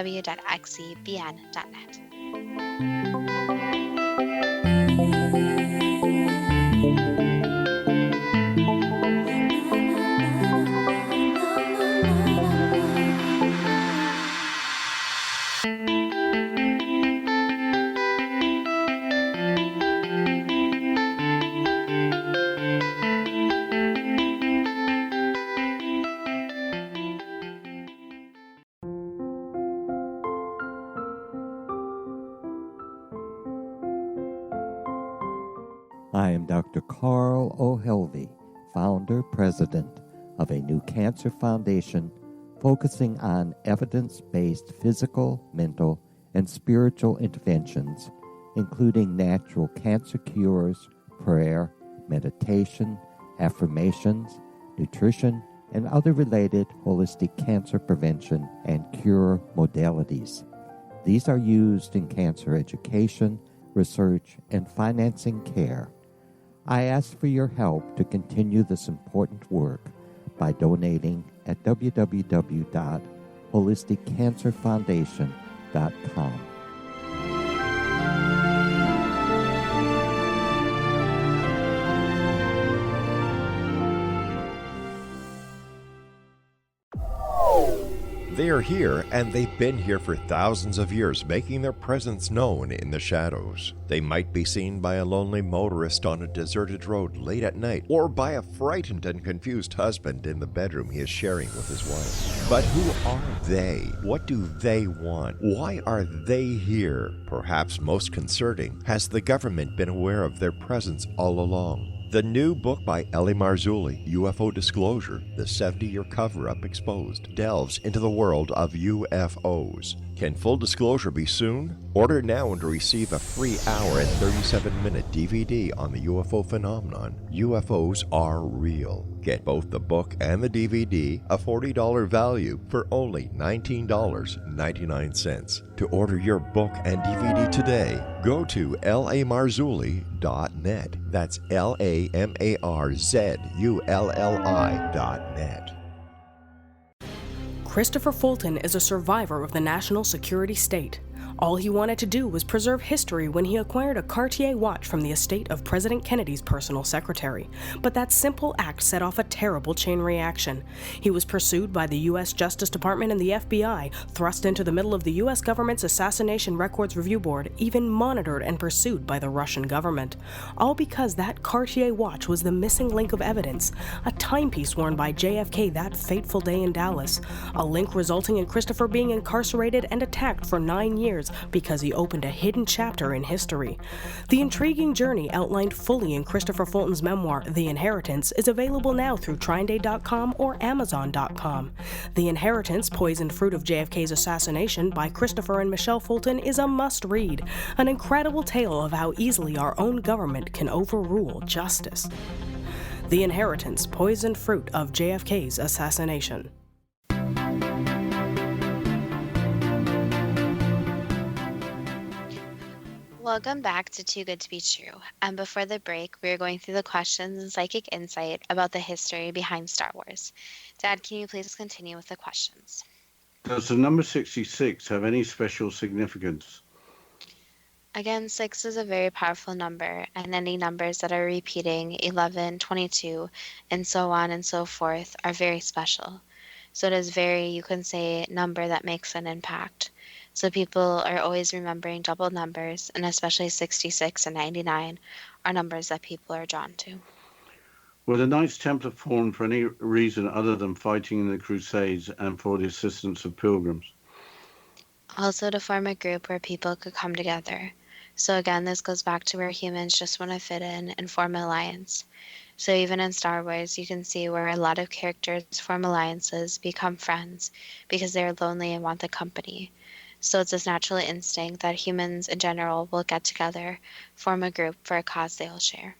I am Dr. Carl O'Helvey, founder, president of a new cancer foundation focusing on evidence-based physical, mental, and spiritual interventions, including natural cancer cures, prayer, meditation, affirmations, nutrition, and other related holistic cancer prevention and cure modalities. These are used in cancer education, research, and financing care. I ask for your help to continue this important work by donating at www.holisticcancerfoundation.com. They are here, and they've been here for thousands of years, making their presence known in the shadows. They might be seen by a lonely motorist on a deserted road late at night, or by a frightened and confused husband in the bedroom he is sharing with his wife. But who are they? What do they want? Why are they here? Perhaps most concerning, has the government been aware of their presence all along? The new book by Ellie Marzulli, UFO Disclosure, the 70-year cover-up exposed, delves into the world of UFOs. Can full disclosure be soon? Order now and receive a free hour and 37-minute DVD on the UFO phenomenon. UFOs are real. Get both the book and the DVD, a $40 value, for only $19.99. To order your book and DVD today, go to lamarzulli.net. That's LAMARZULLI.net. Christopher Fulton is a survivor of the national security state. All he wanted to do was preserve history when he acquired a Cartier watch from the estate of President Kennedy's personal secretary. But that simple act set off a terrible chain reaction. He was pursued by the U.S. Justice Department and the FBI, thrust into the middle of the U.S. government's Assassination Records Review Board, even monitored and pursued by the Russian government. All because that Cartier watch was the missing link of evidence, a timepiece worn by JFK that fateful day in Dallas, a link resulting in Christopher being incarcerated and attacked for 9 years years because he opened a hidden chapter in history. The intriguing journey outlined fully in Christopher Fulton's memoir, The Inheritance, is available now through TrineDay.com or Amazon.com. The Inheritance, Poisoned Fruit of JFK's Assassination by Christopher and Michelle Fulton is a must-read, an incredible tale of how easily our own government can overrule justice. The Inheritance, Poisoned Fruit of JFK's Assassination. Welcome back to Too Good to Be True. And before the break, we were going through the questions and psychic insight about the history behind Star Wars. Dad, can you please continue with the questions? Does the number 66 have any special significance? Again, 6 is a very powerful number, and any numbers that are repeating, 11, 22, and so on and so forth, are very special. So it is very, you can say, number that makes an impact. So people are always remembering double numbers, and especially 66 and 99 are numbers that people are drawn to. Were the Knights Templar formed for any reason other than fighting in the Crusades and for the assistance of pilgrims? Also to form a group where people could come together. So again, this goes back to where humans just want to fit in and form an alliance. So even in Star Wars, you can see where a lot of characters form alliances, become friends, because they're lonely and want the company. So it's this natural instinct that humans in general will get together, form a group for a cause they all share.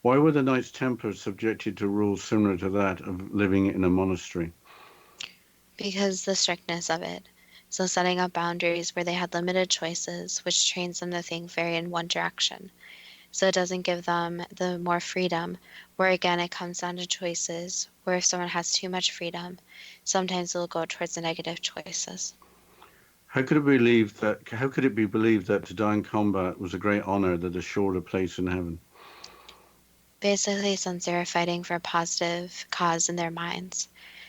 Why were the Knights Templars subjected to rules similar to that of living in a monastery? Because the strictness of it. So setting up boundaries where they had limited choices, which trains them to think very in one direction. So it doesn't give them the more freedom, where again it comes down to choices, where if someone has too much freedom, sometimes they'll go towards the negative choices. How could it be believed that to die in combat was a great honor that assured a place in heaven? Basically, since they were fighting for a positive cause in their minds.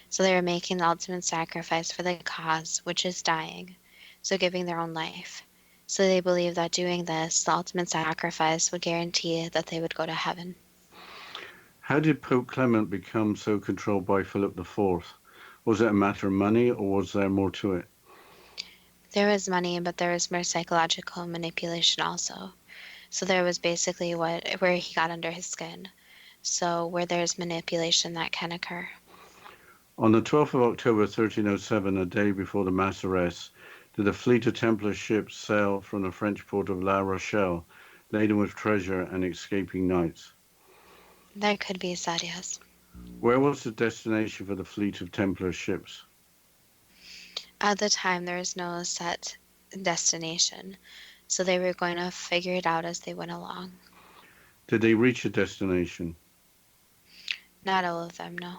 So they were making the ultimate sacrifice for the cause, which is dying, so giving their own life. So they believed that doing this, the ultimate sacrifice, would guarantee that they would go to heaven. How did Pope Clement become so controlled by Philip IV? Was it a matter of money, or was there more to it? There was money, but there was more psychological manipulation also. So there was basically where he got under his skin. So where there's manipulation, that can occur. On the 12th of October 1307, a day before the mass arrest, did a fleet of Templar ships sail from the French port of La Rochelle, laden with treasure and escaping knights? That could be said, yes. Where was the destination for the fleet of Templar ships? At the time, there was no set destination, so they were going to figure it out as they went along. Did they reach a destination? Not all of them, no.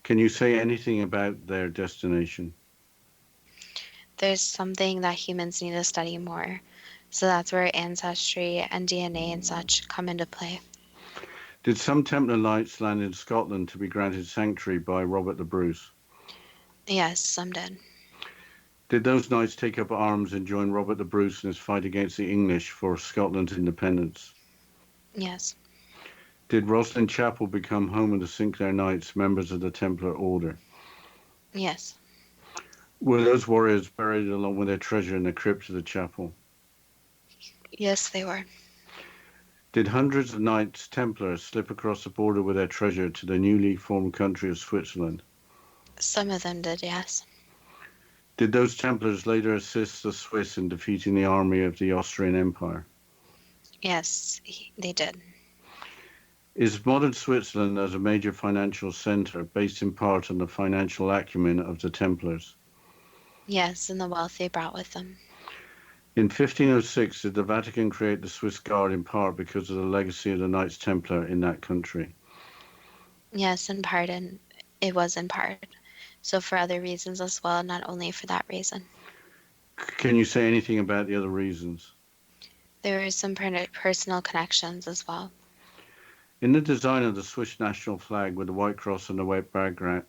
Can you say anything about their destination? There's something that humans need to study more, so that's where ancestry and DNA and such come into play. Did some Templar knights land in Scotland to be granted sanctuary by Robert the Bruce? Yes, some did. Did those knights take up arms and join Robert the Bruce in his fight against the English for Scotland's independence? Yes. Did Roslin Chapel become home of the Sinclair Knights, members of the Templar Order? Yes. Were those warriors buried along with their treasure in the crypt of the chapel? Yes, they were. Did hundreds of Knights Templars slip across the border with their treasure to the newly formed country of Switzerland? Some of them did, yes. Did those Templars later assist the Swiss in defeating the army of the Austrian Empire? Yes, they did. Is modern Switzerland as a major financial center based in part on the financial acumen of the Templars? Yes, and the wealth they brought with them. In 1506, did the Vatican create the Swiss Guard in part because of the legacy of the Knights Templar in that country? Yes, in part, and it was in part. So for other reasons as well, not only for that reason. Can you say anything about the other reasons? There were some personal connections as well. In the design of the Swiss national flag with the white cross and the red background,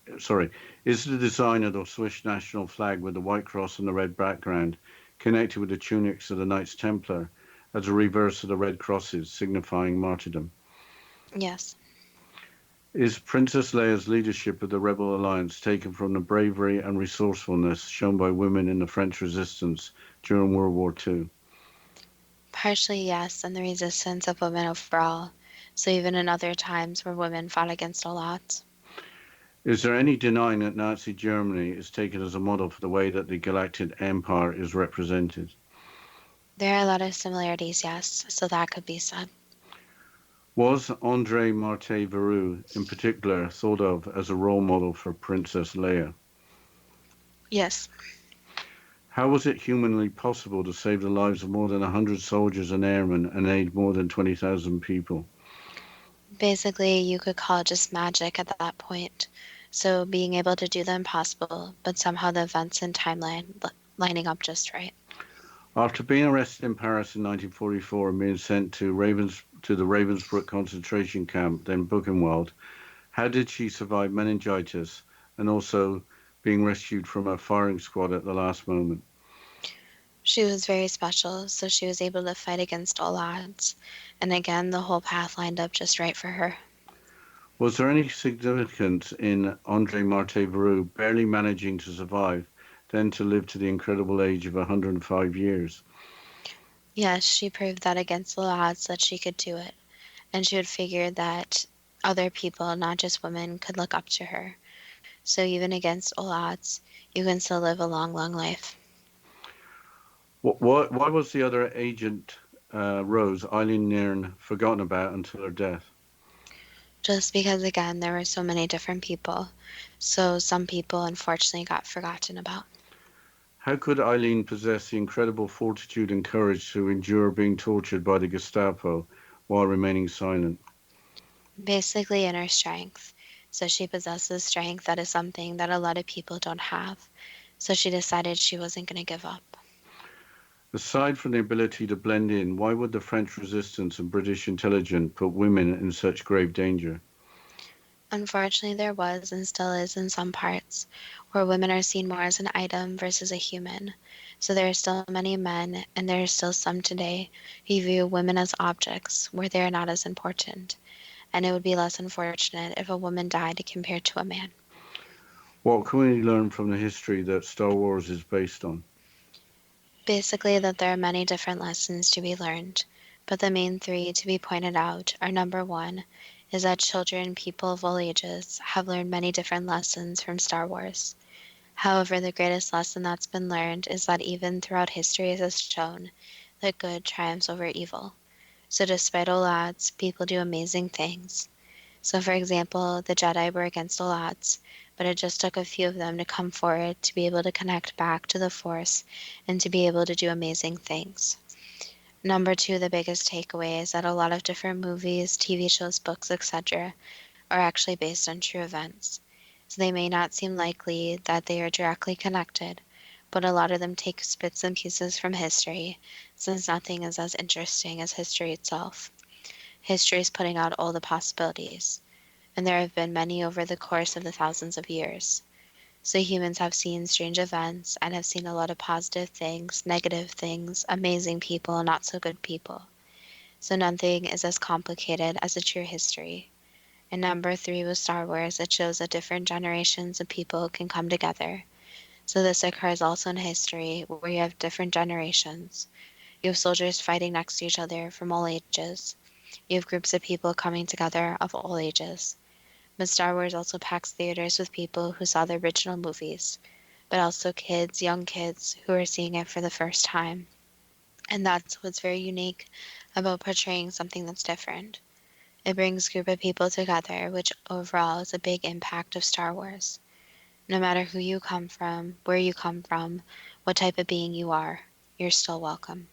is the design of the Swiss national flag with the white cross and the red background connected with the tunics of the Knights Templar as a reverse of the red crosses signifying martyrdom? Yes. Is Princess Leia's leadership of the Rebel Alliance taken from the bravery and resourcefulness shown by women in the French resistance during World War II? Partially, yes, and the resistance of women overall. So even in other times where women fought against all odds. Is there any denying that Nazi Germany is taken as a model for the way that the Galactic Empire is represented? There are a lot of similarities, yes, so that could be said. Was André Martin Veroux, in particular, thought of as a role model for Princess Leia? Yes. How was it humanly possible to save the lives of more than 100 soldiers and airmen and aid more than 20,000 people? Basically, you could call it just magic at that point. So being able to do the impossible, but somehow the events and timeline lining up just right. After being arrested in Paris in 1944 and being sent to the Ravensbrück concentration camp, then Buchenwald, how did she survive meningitis and also being rescued from a firing squad at the last moment? She was very special, so she was able to fight against all odds. And again, the whole path lined up just right for her. Was there any significance in André Martin Veroux barely managing to survive, then to live to the incredible age of 105 years? Yes, she proved that against the odds that she could do it. And she would figure that other people, not just women, could look up to her. So even against all odds, you can still live a long, long life. Why was the other agent, Rose, Eileen Nairn, forgotten about until her death? Just because, again, there were so many different people. So some people, unfortunately, got forgotten about. How could Eileen possess the incredible fortitude and courage to endure being tortured by the Gestapo while remaining silent? Basically, inner strength. So she possesses strength that is something that a lot of people don't have. So she decided she wasn't going to give up. Aside from the ability to blend in, why would the French resistance and British intelligence put women in such grave danger? Unfortunately, there was and still is in some parts, where women are seen more as an item versus a human. So there are still many men, and there are still some today, who view women as objects, where they are not as important. And it would be less unfortunate if a woman died compared to a man. What can we learn from the history that Star Wars is based on? Basically, that there are many different lessons to be learned, but the main three to be pointed out are: number one, is that children, people of all ages, have learned many different lessons from Star Wars. However, the greatest lesson that's been learned is that even throughout history it has shown that good triumphs over evil. So despite all odds, people do amazing things. So for example, the Jedi were against all odds, but it just took a few of them to come forward to be able to connect back to the Force and to be able to do amazing things. Number two, the biggest takeaway is that a lot of different movies, TV shows, books, etc. are actually based on true events. So they may not seem likely that they are directly connected, but a lot of them take bits and pieces from history, since nothing is as interesting as history itself. History is putting out all the possibilities, and there have been many over the course of the thousands of years. So humans have seen strange events and have seen a lot of positive things, negative things, amazing people, not so good people. So nothing is as complicated as a true history. And number three was Star Wars. It shows that different generations of people can come together. So this occurs also in history, where you have different generations. You have soldiers fighting next to each other from all ages. You have groups of people coming together of all ages. But Star Wars also packs theaters with people who saw the original movies, but also kids, young kids, who are seeing it for the first time. And that's what's very unique about portraying something that's different. It brings a group of people together, which overall is a big impact of Star Wars. No matter who you come from, where you come from, what type of being you are, you're still welcome.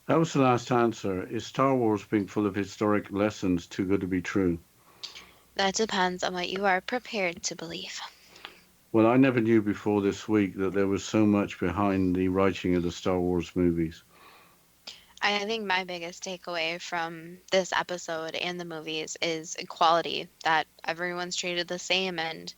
That was the last answer. Is Star Wars being full of historic lessons too good to be true? That depends on what you are prepared to believe. Well, I never knew before this week that there was so much behind the writing of the Star Wars movies. I think my biggest takeaway from this episode and the movies is equality, that everyone's treated the same, and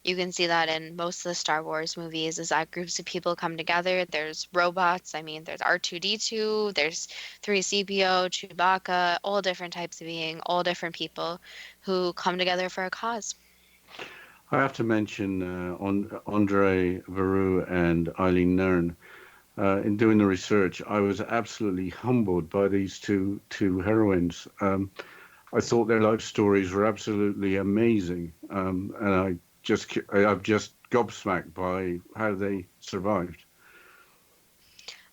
You can see that in most of the Star Wars movies, is that groups of people come together. There's robots. I mean, there's R2-D2, there's 3CPO, Chewbacca, all different types of being, all different people who come together for a cause. I have to mention Andre Veru and Eileen Nern. In doing the research, I was absolutely humbled by these two heroines. I thought their life stories were absolutely amazing, and I'm just gobsmacked by how they survived.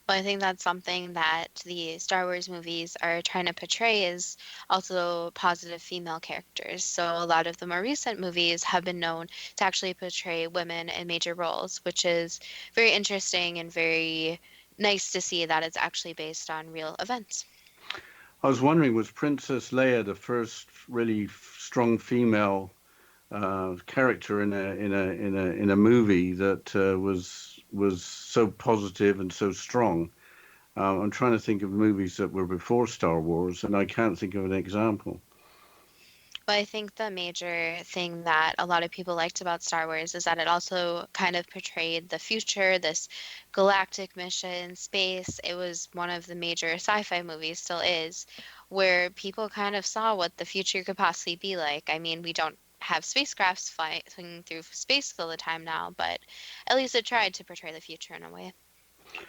Well, I think that's something that the Star Wars movies are trying to portray is also positive female characters. So a lot of the more recent movies have been known to actually portray women in major roles, which is very interesting and very nice to see that it's actually based on real events. I was wondering, was Princess Leia the first really strong female character in a movie that was so positive and so strong? I'm trying to think of movies that were before Star Wars, and I can't think of an example. But I think the major thing that a lot of people liked about Star Wars is that it also kind of portrayed the future, this galactic mission, space. It was one of the major sci-fi movies, still is, where people kind of saw what the future could possibly be like. I mean, we don't have spacecrafts flying through space all the time now, but at least it tried to portray the future in a way. I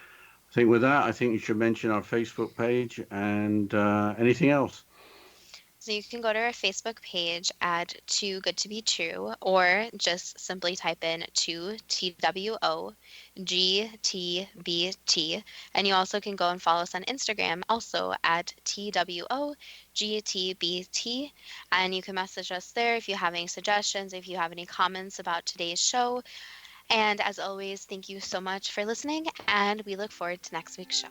think with that, I think you should mention our Facebook page and anything else. So you can go to our Facebook page at Too Good to Be True, or just simply type in 2TWOGTBT. And you also can go and follow us on Instagram, also at TWOGTBT. And you can message us there if you have any suggestions, if you have any comments about today's show. And as always, thank you so much for listening, and we look forward to next week's show.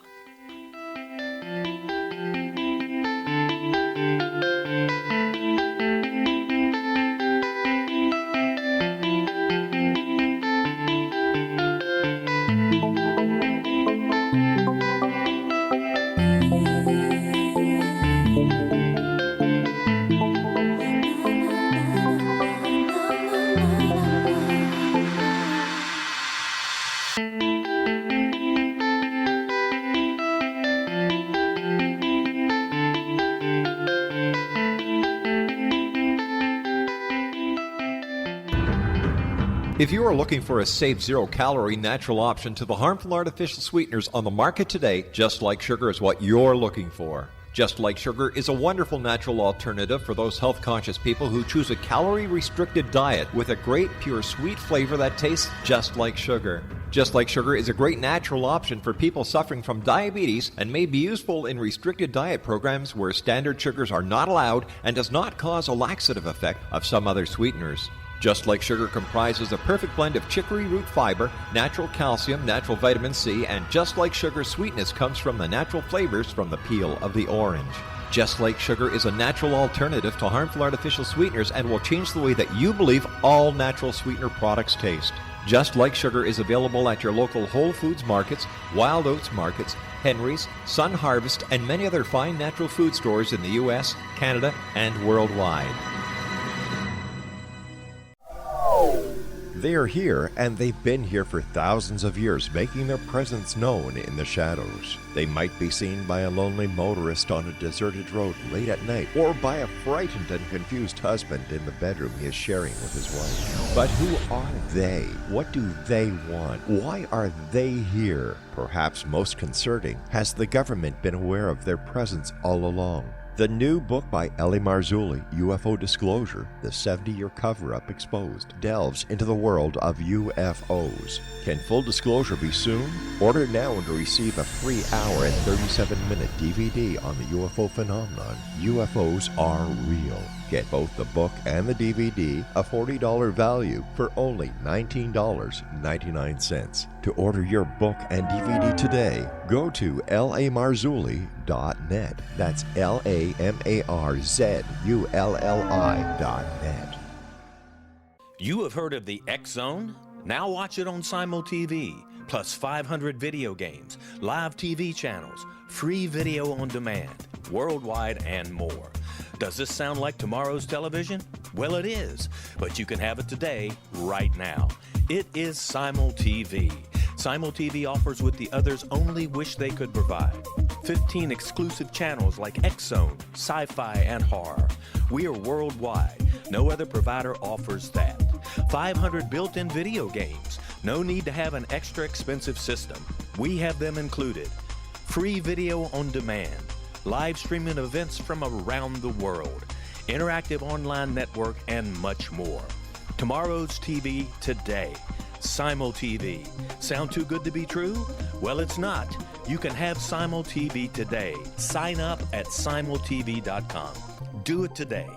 If you are looking for a safe, zero-calorie natural option to the harmful artificial sweeteners on the market today, Just Like Sugar is what you're looking for. Just Like Sugar is a wonderful natural alternative for those health-conscious people who choose a calorie-restricted diet with a great, pure, sweet flavor that tastes just like sugar. Just Like Sugar is a great natural option for people suffering from diabetes and may be useful in restricted diet programs where standard sugars are not allowed and does not cause a laxative effect of some other sweeteners. Just Like Sugar comprises a perfect blend of chicory root fiber, natural calcium, natural vitamin C, and Just Like Sugar's sweetness comes from the natural flavors from the peel of the orange. Just Like Sugar is a natural alternative to harmful artificial sweeteners and will change the way that you believe all natural sweetener products taste. Just Like Sugar is available at your local Whole Foods markets, Wild Oats markets, Henry's, Sun Harvest, and many other fine natural food stores in the U.S., Canada, and worldwide. They are here, and they've been here for thousands of years, making their presence known in the shadows. They might be seen by a lonely motorist on a deserted road late at night, or by a frightened and confused husband in the bedroom he is sharing with his wife. But who are they? What do they want? Why are they here? Perhaps most concerning, has the government been aware of their presence all along? The new book by Ellie Marzulli, UFO Disclosure, the 70-year cover-up exposed, delves into the world of UFOs. Can full disclosure be soon? Order now and receive a free hour and 37-minute DVD on the UFO phenomenon. UFOs are real. Get both the book and the DVD, a $40 value, for only $19.99. To order your book and DVD today, go to lamarzulli.net. That's LAMARZULLI.net. You have heard of the X Zone? Now watch it on Simul TV, plus 500 video games, live TV channels, free video on demand, worldwide, and more. Does this sound like tomorrow's television? Well, it is, but you can have it today, right now. It is Simul TV. Simul TV offers what the others only wish they could provide. 15 exclusive channels like X-Zone, Sci-Fi, and Horror. We are worldwide. No other provider offers that. 500 built-in video games. No need to have an extra expensive system. We have them included. Free video on demand. Live streaming events from around the world. Interactive online network, and much more. Tomorrow's TV today. Simul TV. Sound too good to be true? Well, it's not. You can have Simul TV today. Sign up at simultv.com. Do it today.